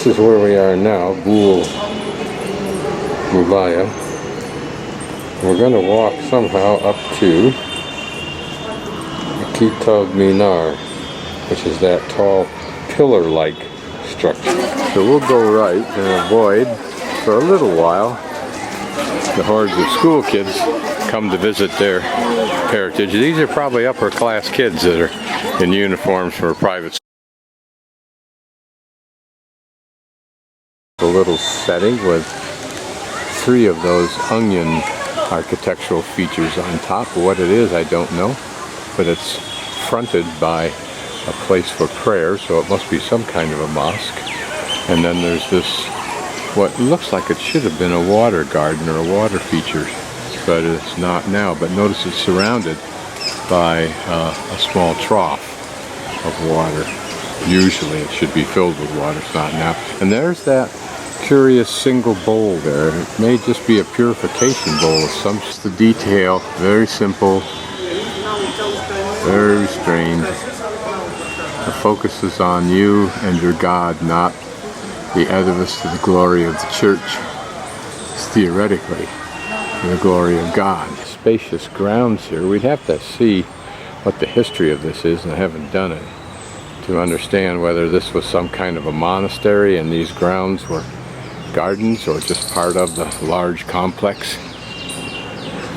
This is where we are now, Mulaya. We're going to walk somehow up to Qutub Minar, which is that tall pillar-like structure. So we'll go right and avoid, for a little while, the hordes of school kids come to visit their heritage. These are probably upper class kids that are in uniforms for private school. A little setting with 3 of those onion architectural features on top. What it is, I don't know, but it's fronted by a place for prayer, so it must be some kind of a mosque. And then there's this, what looks like it should have been a water garden or a water feature, but it's not now. But notice it's surrounded by a small trough of water. Usually it should be filled with water, it's not now. And there's that curious single bowl there. It may just be a purification bowl of some. Just the detail, very simple, very strange. The focus is on you and your God, not the edifice to the glory of the church. It's theoretically the glory of God. Spacious grounds here. We'd have to see what the history of this is, and I haven't done it, to understand whether this was some kind of a monastery and these grounds were gardens or just part of the large complex.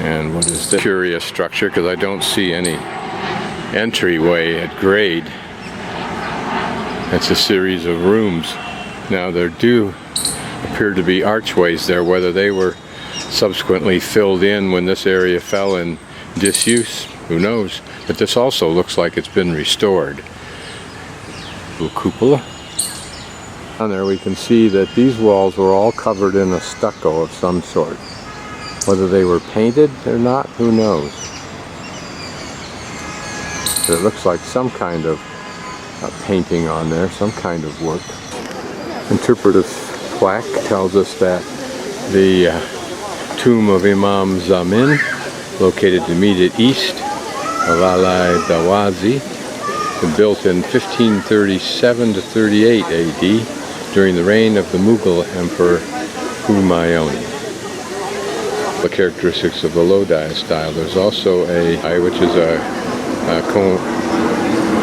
And what is this curious structure, because I don't see any entryway at grade. It's a series of rooms. Now there do appear to be archways there, whether they were subsequently filled in when this area fell in disuse, who knows. But this also looks like it's been restored. Little cupola. On there we can see that these walls were all covered in a stucco of some sort. Whether they were painted or not, who knows. But it looks like some kind of painting on there, some kind of work. Interpretive plaque tells us that the tomb of Imam Zamin, located immediate east of Alai Darwaza, built in 1537 to 38 AD during the reign of the Mughal Emperor Humayun. The characteristics of the Lodi style. There's also which is a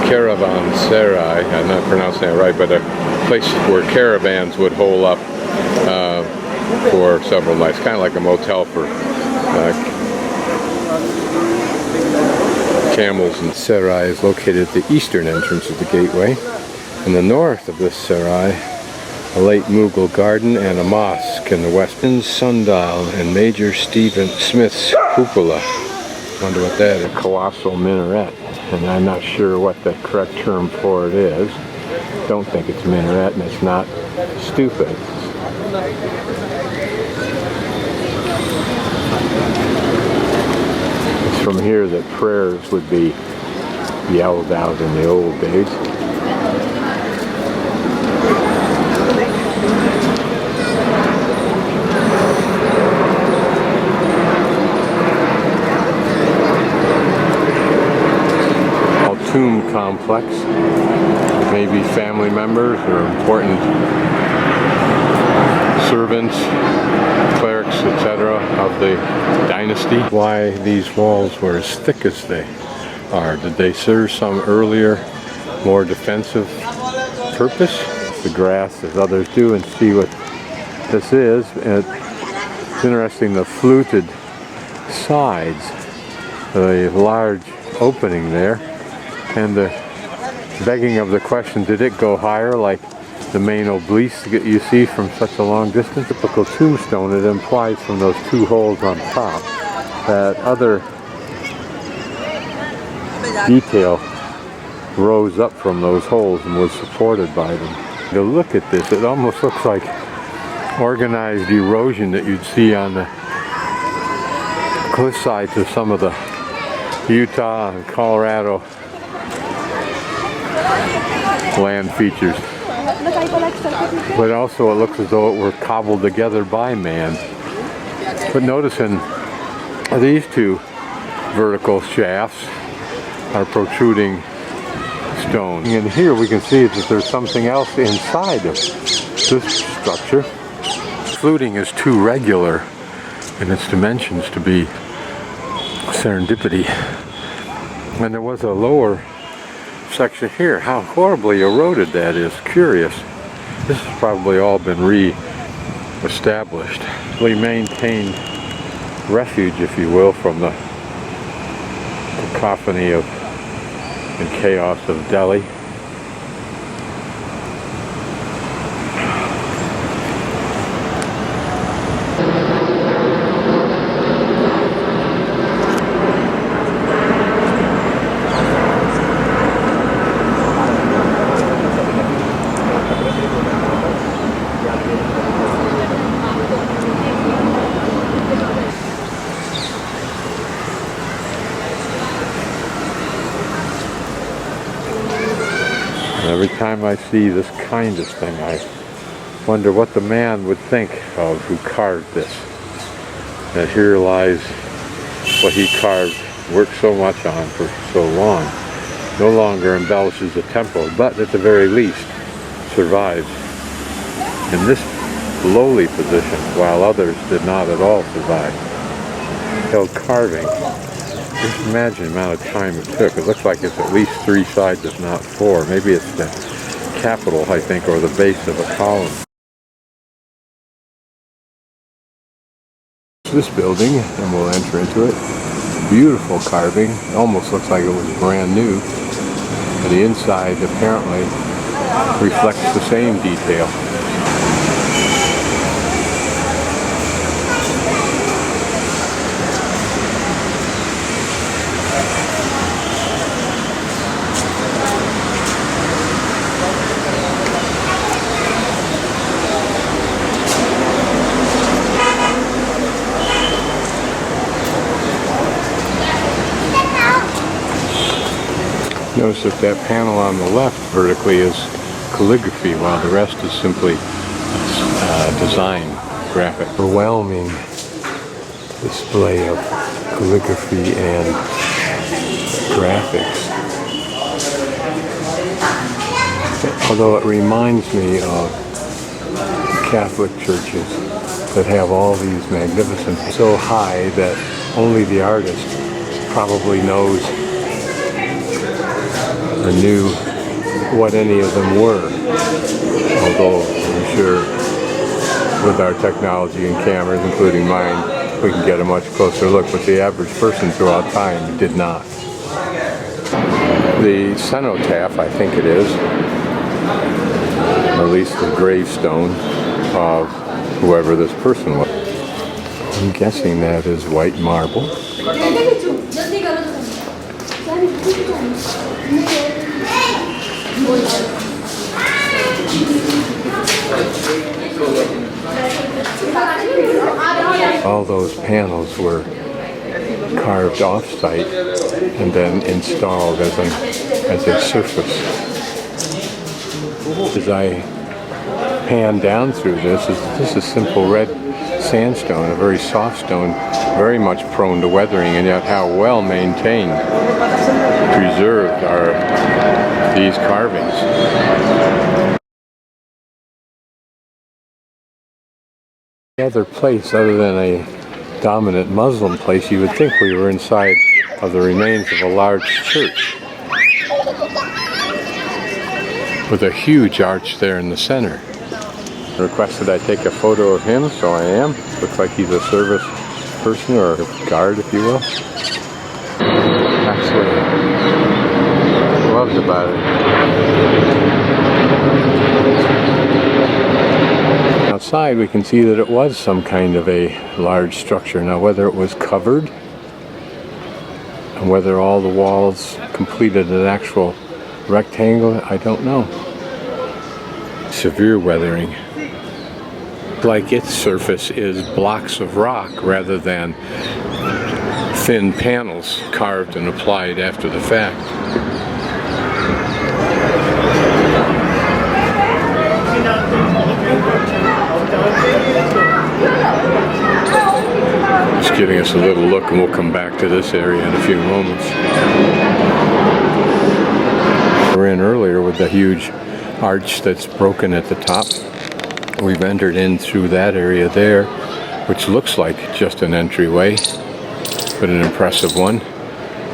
caravanserai, I'm not pronouncing that right, but a place where caravans would hole up for several nights, kind of like a motel for camels. And Sarai is located at the eastern entrance of the gateway. In the north of this Sarai, a late Mughal garden and a mosque in the western sundial and Major Stephen Smith's cupola. Wonder what that is. A colossal minaret, and I'm not sure what the correct term for it is. Don't think it's minaret, and it's not stupid. It's from here that prayers would be yelled out in the old days. Tomb complex. Maybe family members or important servants, clerics, etc. of the dynasty. Why these walls were as thick as they are. Did they serve some earlier, more defensive purpose? The grass, as others do, and see what this is. It's interesting, the fluted sides, the large opening there. And the begging of the question, did it go higher like the main obelisk that you see from such a long distance? Typical tombstone, it implies from those 2 holes on top that other detail rose up from those holes and was supported by them. To look at this, it almost looks like organized erosion that you'd see on the cliff sides of some of the Utah and Colorado land features. But also it looks as though it were cobbled together by man. But notice in these 2 vertical shafts are protruding stone. And here we can see that there's something else inside of this structure. Fluting is too regular in its dimensions to be serendipity. And there was a lower section here. How horribly eroded that is. Curious. This has probably all been re-established. We maintained refuge, if you will, from the cacophony of and chaos of Delhi. Every time I see this kind of thing, I wonder what the man would think of who carved this. That here lies what he carved, worked so much on for so long. No longer embellishes the temple, but at the very least survives in this lowly position, while others did not at all survive. Held carving. Just imagine the amount of time it took. It looks like it's at least 3 sides, if not 4. Maybe it's the capital, I think, or the base of a column. This building, and we'll enter into it. Beautiful carving. It almost looks like it was brand new. And the inside apparently reflects the same detail. Notice that panel on the left vertically is calligraphy, while the rest is simply design, graphic. Overwhelming display of calligraphy and graphics. Although it reminds me of Catholic churches that have all these magnificent, so high that only the artist probably knows or knew what any of them were. Although I'm sure with our technology and cameras, including mine, we can get a much closer look, but the average person throughout time did not. The cenotaph, I think it is, or at least the gravestone of whoever this person was. I'm guessing that is white marble. All those panels were carved off-site and then installed as a surface. As I pan down through this is simple red sandstone, a very soft stone, very much prone to weathering, and yet how well maintained, preserved are these carvings. Any other place other than a dominant Muslim place, you would think we were inside of the remains of a large church with a huge arch there in the center. Requested I take a photo of him, so I am. Looks like he's a service person or a guard, if you will. That's what I loved about it. Outside we can see that it was some kind of a large structure. Now whether it was covered and whether all the walls completed an actual rectangle, I don't know. Severe weathering. Like its surface is blocks of rock rather than thin panels carved and applied after the fact. Just giving us a little look, and we'll come back to this area in a few moments. We were in earlier with the huge arch that's broken at the top. We've entered in through that area there, which looks like just an entryway, but an impressive one.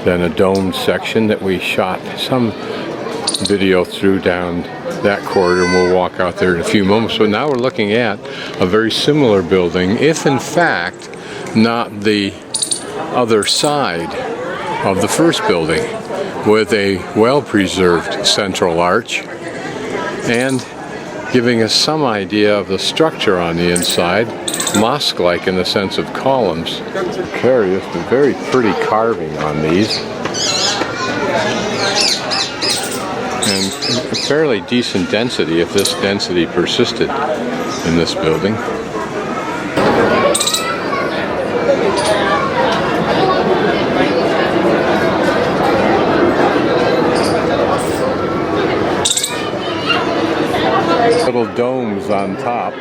Then a domed section that we shot some video through down that corridor, and we'll walk out there in a few moments. So now we're looking at a very similar building, if in fact not the other side of the first building, with a well-preserved central arch and giving us some idea of the structure on the inside, mosque-like in the sense of columns. Curious, but very pretty carving on these. And a fairly decent density, if this density persisted in this building. Little domes on top.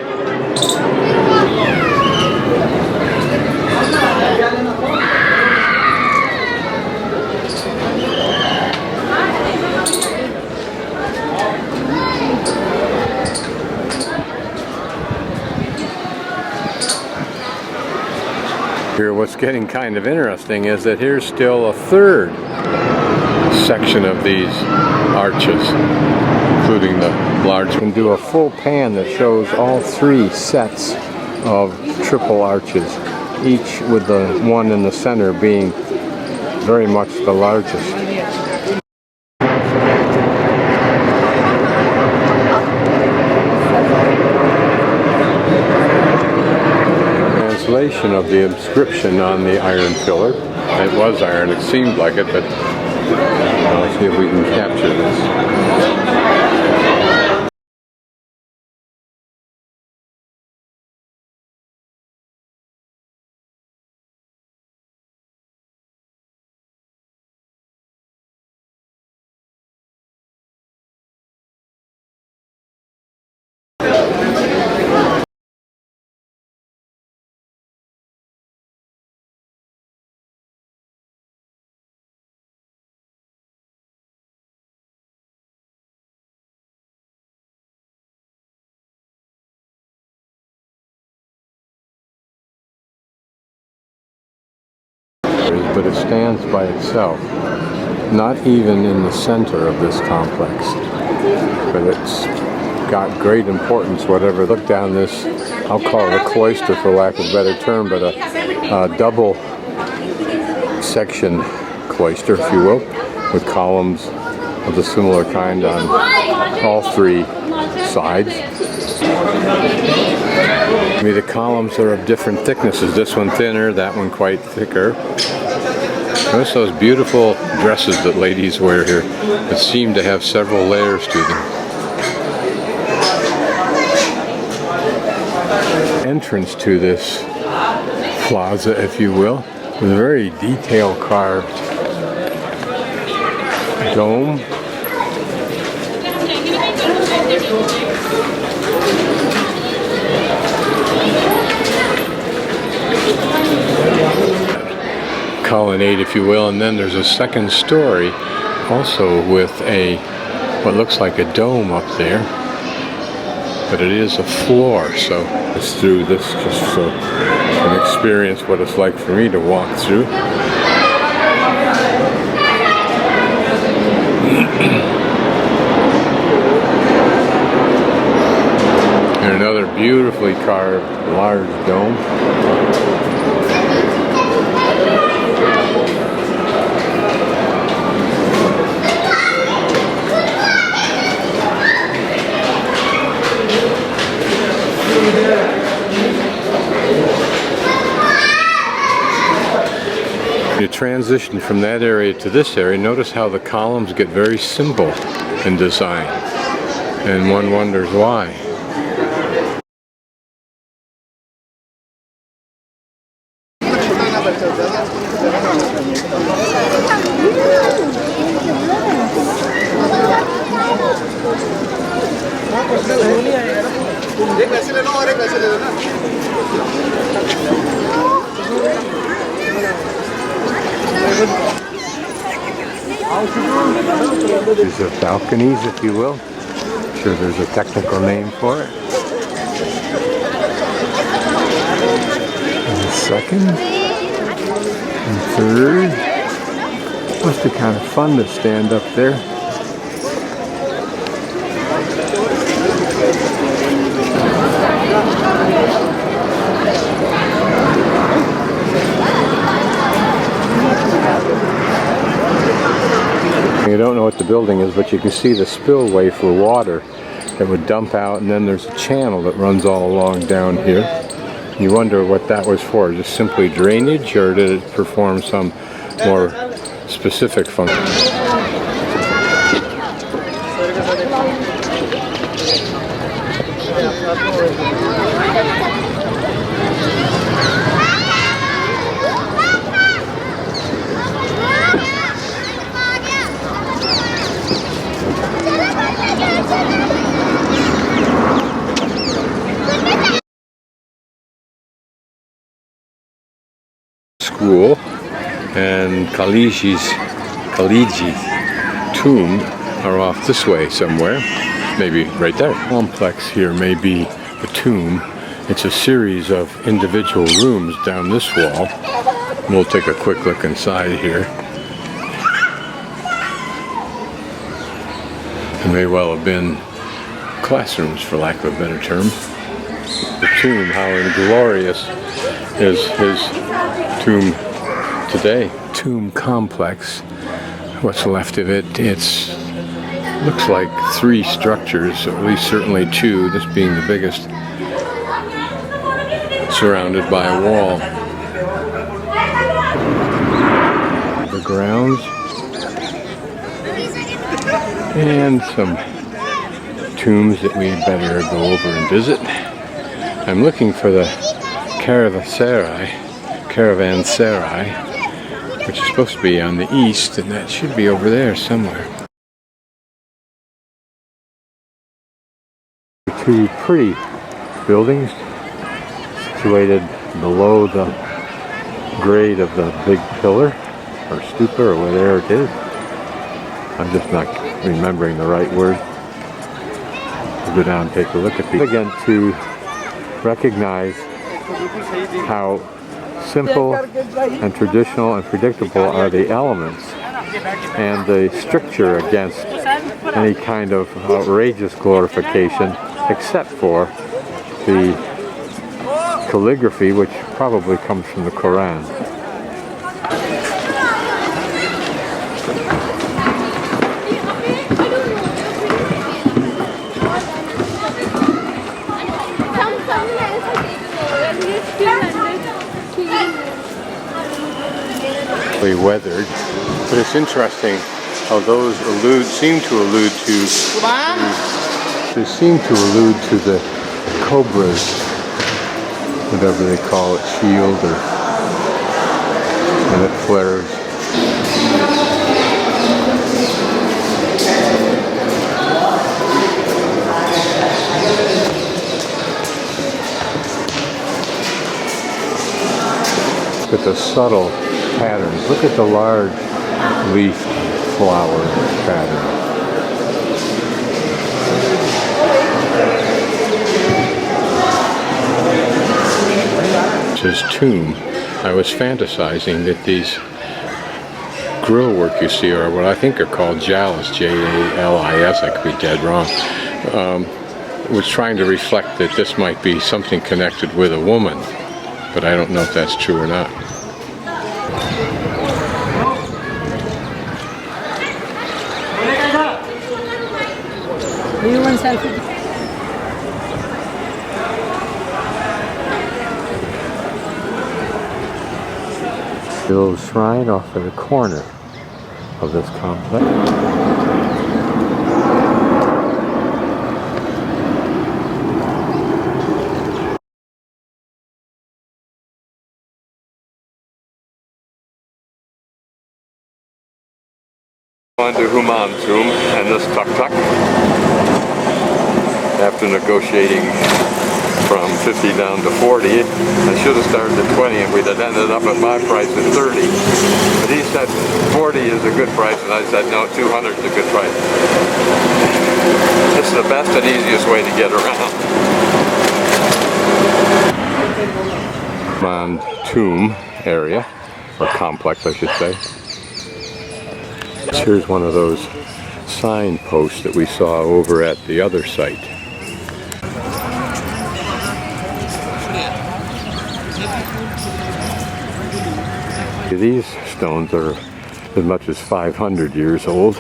Here, what's getting kind of interesting is that here's still a third section of these arches, including the large. We can do a full pan that shows all three sets of triple arches, each with the one in the center being very much the largest. Translation of the inscription on the iron pillar. It was iron, it seemed like it, but let's see if we can capture this. But it stands by itself, not even in the center of this complex. But it's got great importance, whatever. Look down this, I'll call it a cloister for lack of a better term, but a double section cloister, if you will, with columns of a similar kind on all three sides. I mean, the columns are of different thicknesses. This one thinner, that one quite thicker. Notice those beautiful dresses that ladies wear here that seem to have several layers to them. Entrance to this plaza, if you will, with a very detail carved dome. Colonnade, if you will, and then there's a second story also with a what looks like a dome up there, but it is a floor, so it's through this just so you can experience what it's like for me to walk through. And another beautifully carved large dome. You transition from that area to this area, notice how the columns get very simple in design, and one wonders why. These are balconies, if you will. I'm sure there's a technical name for it. second and third. Must be kind of fun to stand up there. You don't know what the building is, but you can see the spillway for water that would dump out, and then there's a channel that runs all along down here. You wonder what that was for. Just simply drainage, or did it perform some more specific function? School and Khalji's tomb are off this way somewhere, maybe right there. Complex here may be the tomb. It's a series of individual rooms down this wall. We'll take a quick look inside here. It may well have been classrooms, for lack of a better term. The tomb, how inglorious is his tomb today. Tomb complex, what's left of it, looks like three structures, or at least certainly two, this being the biggest, surrounded by a wall. The grounds and some tombs that we'd better go over and visit. I'm looking for the caravanserai, which is supposed to be on the east, and that should be over there somewhere. Two pretty buildings situated below the grade of the big pillar, or stupa, or whatever it is. I'm just not remembering the right word. We'll go down and take a look at these. Again, to recognize how simple and traditional and predictable are the elements, and the stricture against any kind of outrageous glorification, except for the calligraphy, which probably comes from the Quran. Weathered, but it's interesting how those seem to allude to the cobras, whatever they call it, shield, or when it flares. Look at the subtle patterns. Look at the large leaf flower pattern. His tomb. I was fantasizing that these grill work you see are what I think are called jalis, J-A-L-I-S, I could be dead wrong, was trying to reflect that this might be something connected with a woman, but I don't know if that's true or not. The little shrine off at the corner of this complex. On to Humayun Tomb and this tuk-tuk. After negotiating from 50 down to 40, I should have started at 20 and we'd have ended up at my price at 30. But he said 40 is a good price, and I said no, 200 is a good price. It's the best and easiest way to get around. Humayun tomb area, or complex I should say. Here's one of those signposts that we saw over at the other site. These stones are as much as 500 years old.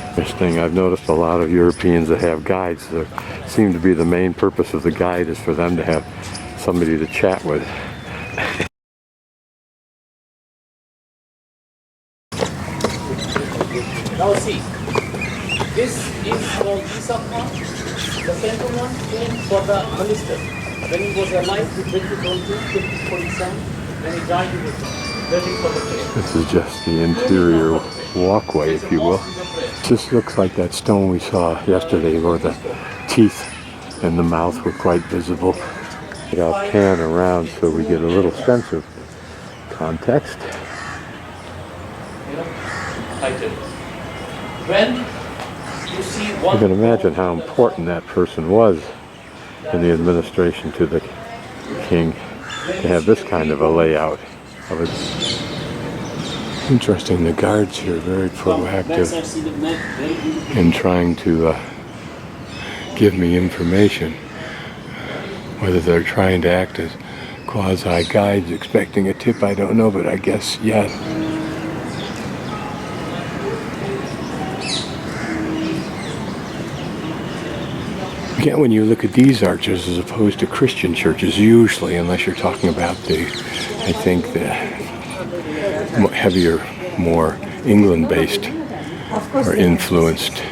Interesting, I've noticed a lot of Europeans that have guides. There seem to be the main purpose of the guide is for them to have somebody to chat with. Now see, this is called Issa Khan. The center one came for the minister. When he was alive, he built it on 247. When he died, he was building for the prayer. This is just the interior walkway, if you will. Just looks like that stone we saw yesterday where the teeth and the mouth were quite visible. I'll pan around so we get a little sense of context. When you see one, you can imagine how important that person was in the administration to the king to have this kind of a layout of it. Interesting, the guards here are very proactive in trying to give me information. Whether they're trying to act as quasi-guides expecting a tip, I don't know, but I guess yes. Again, when you look at these arches as opposed to Christian churches, usually, unless you're talking about the, I think, the heavier, more England-based or influenced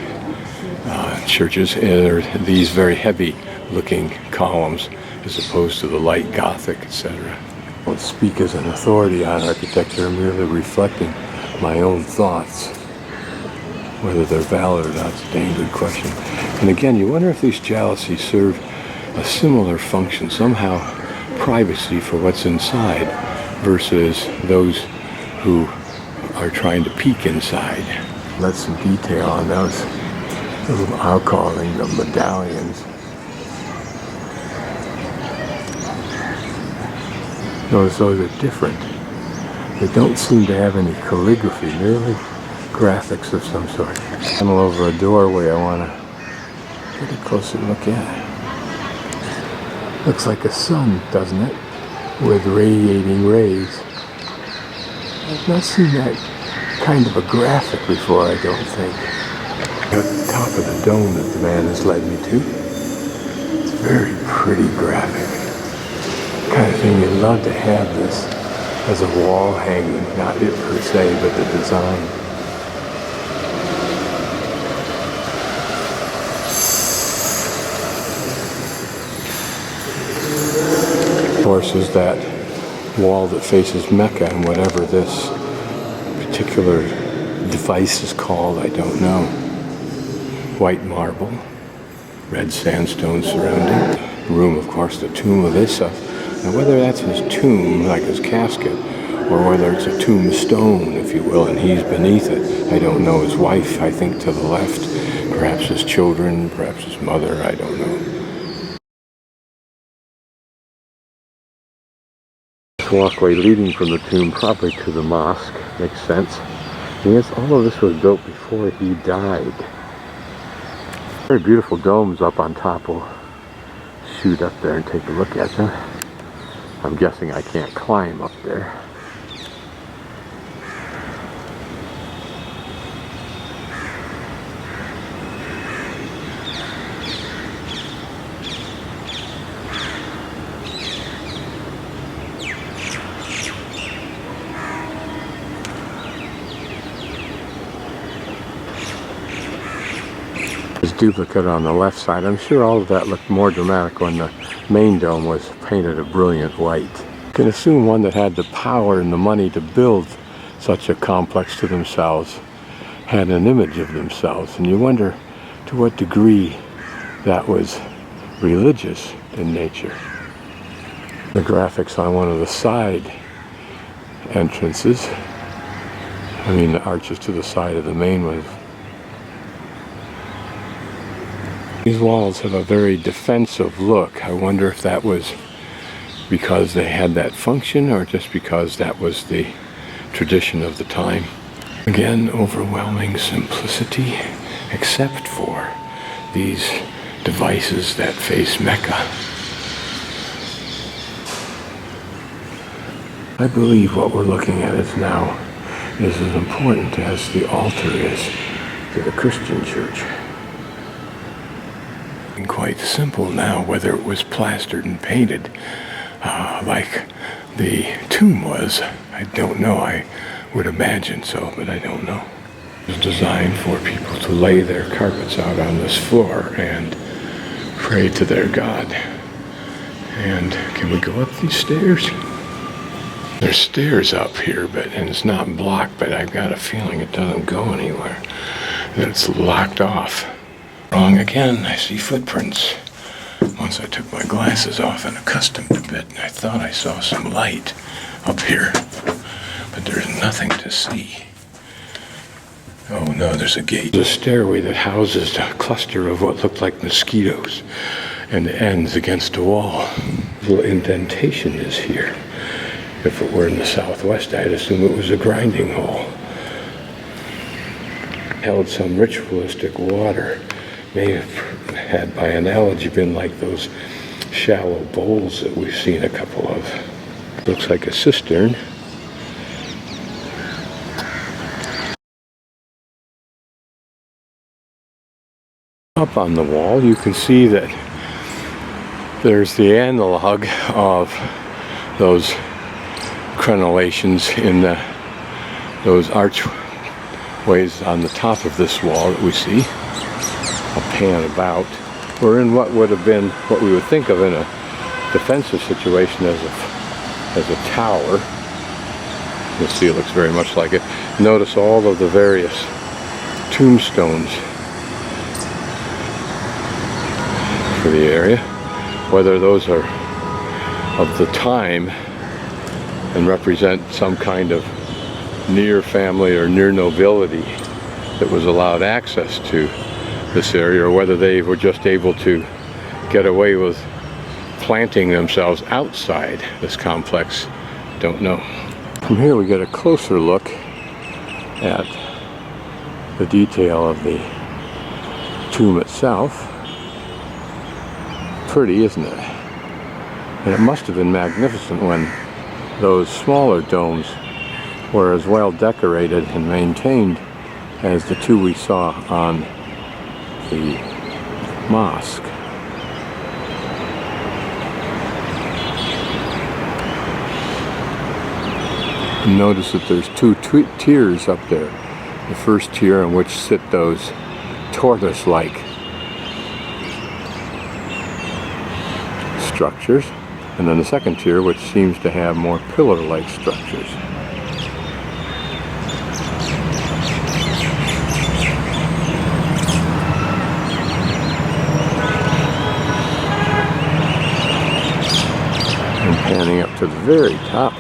churches, are these very heavy-looking columns as opposed to the light Gothic, etc. I don't speak as an authority on architecture, I'm merely reflecting my own thoughts. Whether they're valid or not is a dang good question. And again, you wonder if these jalousies serve a similar function, somehow privacy for what's inside versus those who are trying to peek inside. Let some detail on those little, I'll call them the medallions. Notice those are different. They don't seem to have any calligraphy, merely graphics of some sort. I'm over a doorway I want to get a closer look at. Looks like a sun, doesn't it? With radiating rays. I've not seen that kind of a graphic before, I don't think. At the top of the dome that the man has led me to. It's very pretty graphic. Kind of thing you'd love to have this as a wall hanging, not it per se, but the design. Of course, is that wall that faces Mecca, and whatever this particular device is called, I don't know. White marble, red sandstone surrounding. The room, of course, the tomb of Issa. Now, whether that's his tomb, like his casket, or whether it's a tombstone, if you will, and he's beneath it, I don't know. His wife, I think, to the left, perhaps his children, perhaps his mother, I don't know. Walkway leading from the tomb probably to the mosque makes sense. Yes, all of this was built before he died. Very beautiful domes up on top. We'll shoot up there and take a look at them. I'm guessing I can't climb up there. Duplicate on the left side. I'm sure all of that looked more dramatic when the main dome was painted a brilliant white. You can assume one that had the power and the money to build such a complex to themselves had an image of themselves, and you wonder to what degree that was religious in nature. The graphics on one of the side entrances, I mean the arches to the side of the main one. These walls have a very defensive look. I wonder if that was because they had that function or just because that was the tradition of the time. Again, overwhelming simplicity, except for these devices that face Mecca. I believe what we're looking at is now is as important as the altar is to the Christian church. And quite simple now, whether it was plastered and painted like the tomb was. I don't know. I would imagine so, but I don't know. It was designed for people to lay their carpets out on this floor and pray to their God. And can we go up these stairs? There's stairs up here, and it's not blocked, but I've got a feeling it doesn't go anywhere. That it's locked off. Wrong again, I see footprints. Once I took my glasses off and accustomed a bit, I thought I saw some light up here, but there's nothing to see. Oh no, there's a gate. There's a stairway that houses a cluster of what looked like mosquitoes and ends against a wall. A little indentation is here. If it were in the southwest, I'd assume it was a grinding hole. Held some ritualistic water. May have had, by analogy, been like those shallow bowls that we've seen a couple of. Looks like a cistern. Up on the wall, you can see that there's the analog of those crenellations in those archways on the top of this wall that we see. I'll pan about. We're in what would have been what we would think of in a defensive situation as a tower. You'll see it looks very much like it. Notice all of the various tombstones for the area, whether those are of the time and represent some kind of near family or near nobility that was allowed access to this area, or whether they were just able to get away with planting themselves outside this complex. Don't know. From here we get a closer look at the detail of the tomb itself. Pretty, isn't it? And it must have been magnificent when those smaller domes were as well decorated and maintained as the two we saw on the mosque. Notice that there's two tiers up there. The first tier in which sit those tortoise-like structures, and then the second tier which seems to have more pillar-like structures. And panning up to the very top.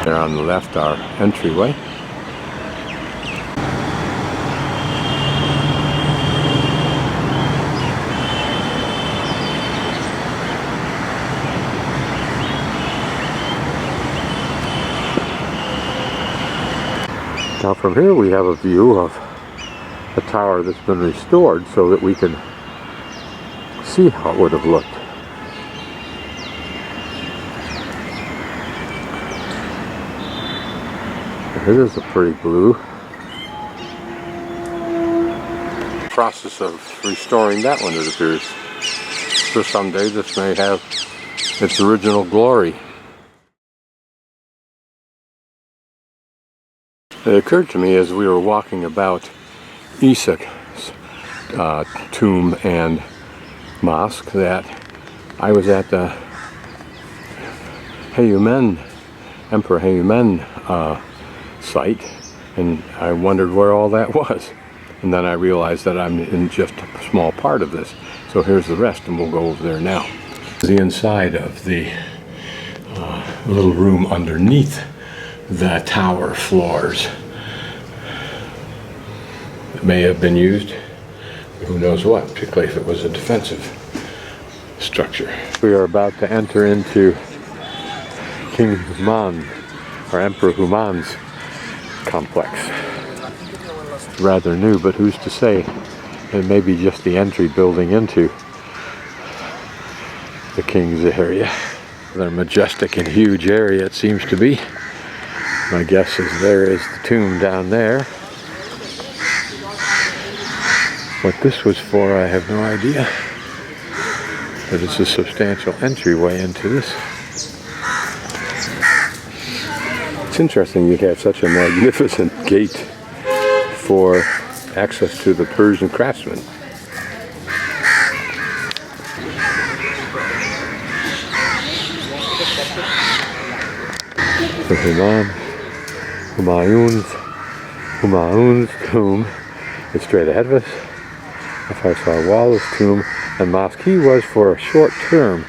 There on the left, our entryway. Now from here we have a view of a tower that's been restored so that we can see how it would have looked. It is a pretty blue. Process of restoring that one, it appears. So someday this may have its original glory. It occurred to me as we were walking about Issa's tomb and mosque that I was at the Emperor Humayun site, and I wondered where all that was. And then I realized that I'm in just a small part of this. So here's the rest, and we'll go over there now. The inside of the little room underneath the tower floors that may have been used who knows what, particularly if it was a defensive structure. We are about to enter into King Humayun, or Emperor Humayun's complex. Rather new, but who's to say? It may be just the entry building into the king's area. Another majestic and huge area it seems to be. My guess is there is the tomb down there. What this was for, I have no idea. But it's a substantial entryway into this. It's interesting you'd have such a magnificent gate for access to the Persian craftsmen. The Humayun's tomb is straight ahead of us. Darwaza's tomb and mosque. He was for a short term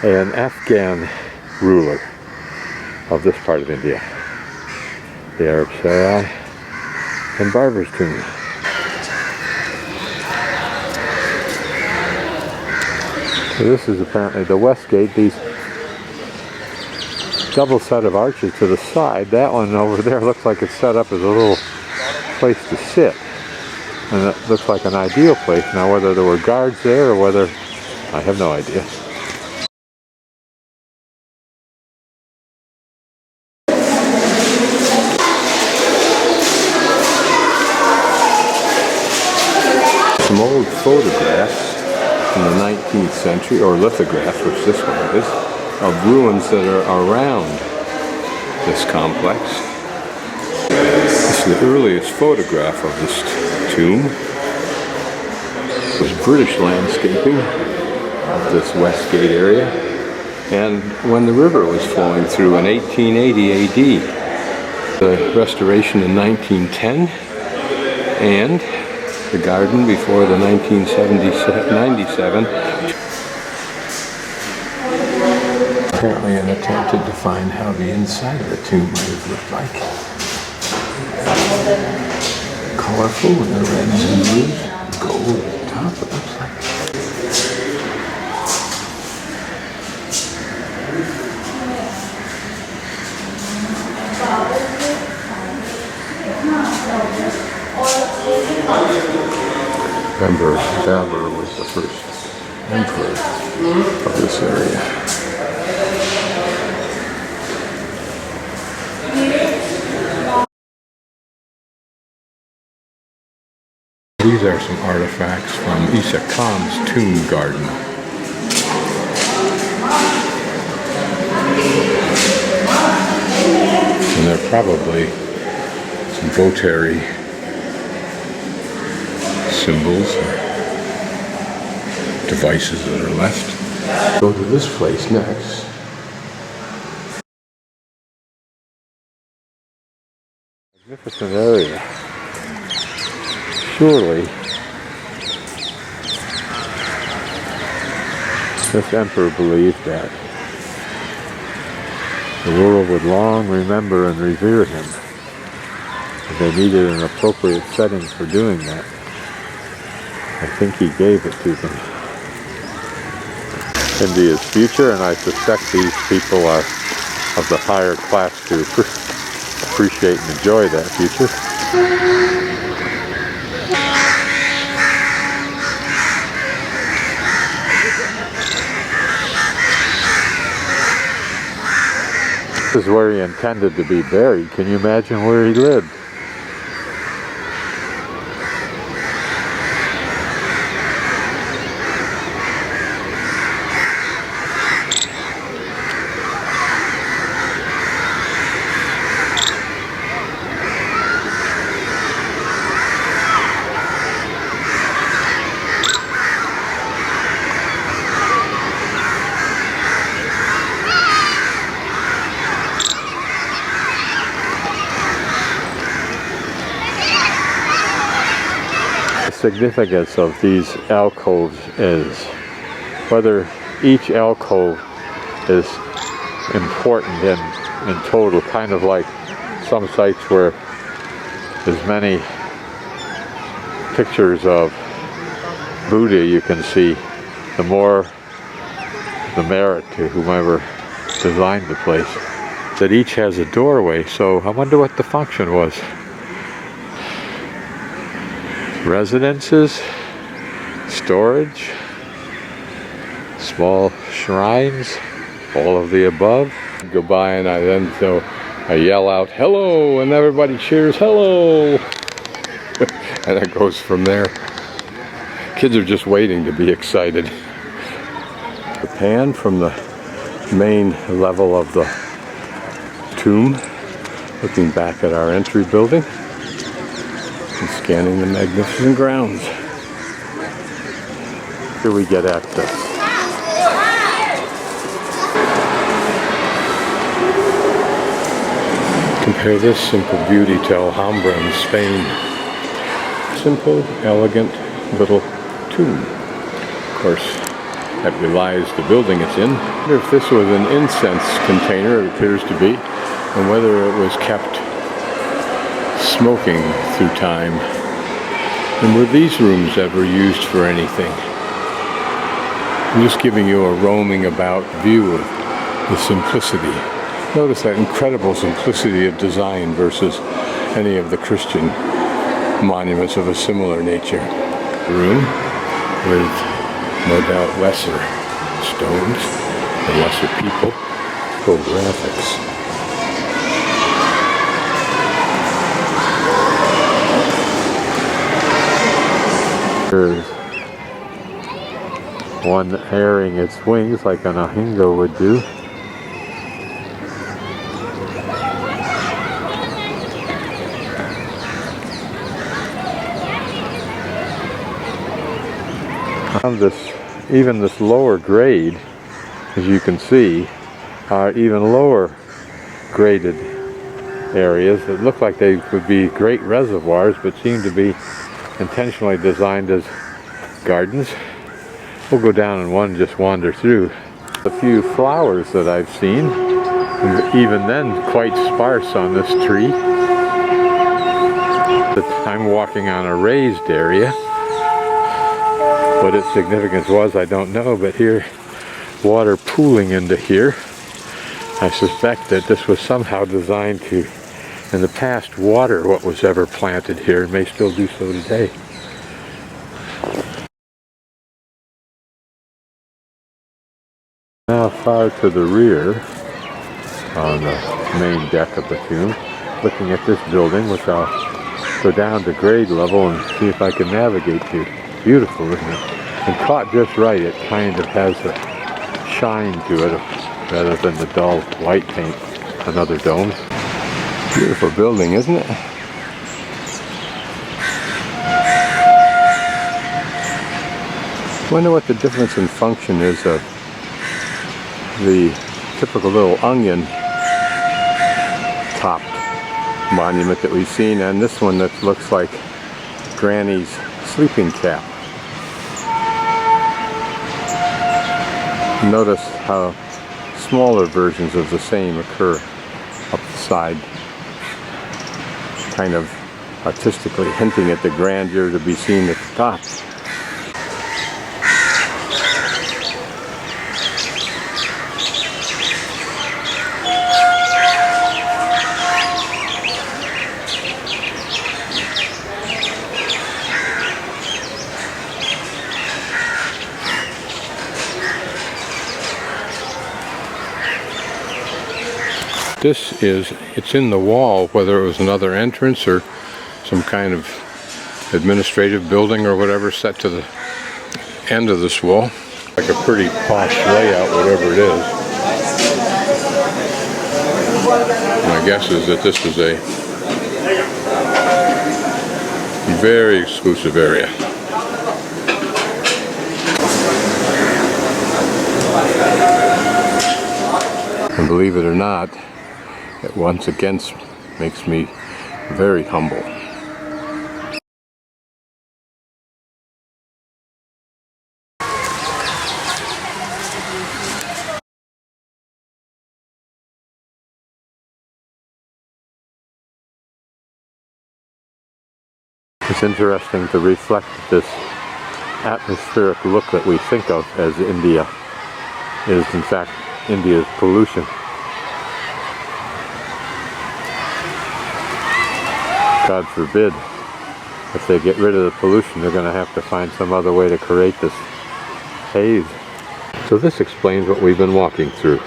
an Afghan ruler of this part of India. The Arab Sarai and Barber's tomb. So this is apparently the west gate. These double set of arches to the side. That one over there looks like it's set up as a little place to sit. And it looks like an ideal place. Now whether there were guards there or whether, I have no idea. Some old photographs from the 19th century, or lithographs, which this one is, of ruins that are around this complex. This is the earliest photograph of this tomb. It was British landscaping of this West Gate area. And when the river was flowing through in 1880 AD, the restoration in 1910, and the garden before the 1997. Apparently an attempted to find how the inside of the tomb might have looked like. Colorful with the reds and blues, gold at the top, it looks like. Remember, Babur was the first emperor of this area. These are some artifacts from Issa Khan's tomb garden. And they're probably some votary symbols or devices that are left. Go to this place next. Magnificent area. Surely this emperor believed that the world would long remember and revere him, and they needed an appropriate setting for doing that. I think he gave it to them. India's future, and I suspect these people are of the higher class to appreciate and enjoy that future. This is where he intended to be buried. Can you imagine where he lived? Significance of these alcoves is whether each alcove is important in total, kind of like some sites where there's many pictures of Buddha you can see, the more the merit to whomever designed the place. That each has a doorway, so I wonder what the function was. Residences, storage, small shrines, all of the above. I go by and I yell out, "Hello!" and everybody cheers, "Hello!" And it goes from there. Kids are just waiting to be excited. The pan from the main level of the tomb, looking back at our entry building and scanning the magnificent grounds. Here we get access. Compare this simple beauty to Alhambra in Spain. Simple, elegant little tomb. Of course, that belies the building it's in. I wonder if this was an incense container, it appears to be, and whether it was kept smoking through time. And were these rooms ever used for anything? I'm just giving you a roaming about view of the simplicity. Notice that incredible simplicity of design versus any of the Christian monuments of a similar nature. Room with no doubt lesser stones and lesser people. Cool graphics. There's one airing its wings like an ahingo would do. Even this lower grade, as you can see, are even lower graded areas that look like they would be great reservoirs but seem to be intentionally designed as gardens. We'll go down and just wander through. A few flowers that I've seen, and even then quite sparse on this tree. I'm walking on a raised area. What its significance was, I don't know, but here, water pooling into here. I suspect that this was somehow designed to, in the past, water what was ever planted here, and may still do so today. Now far to the rear, on the main deck of the tomb, looking at this building, which I'll go down to grade level and see if I can navigate to. Beautiful, isn't it? And caught just right, it kind of has a shine to it rather than the dull white paint on other domes. Beautiful building, isn't it? Wonder what the difference in function is of the typical little onion topped monument that we've seen and this one that looks like Granny's sleeping cap. Notice how smaller versions of the same occur up the side, kind of artistically hinting at the grandeur to be seen at the top. It's in the wall, whether it was another entrance or some kind of administrative building or whatever set to the end of this wall. Like a pretty posh layout, whatever it is. My guess is that this is a very exclusive area. And believe it or not, it once again makes me very humble. It's interesting to reflect that this atmospheric look that we think of as India is in fact India's pollution. God forbid, if they get rid of the pollution, they're going to have to find some other way to create this haze. So this explains what we've been walking through.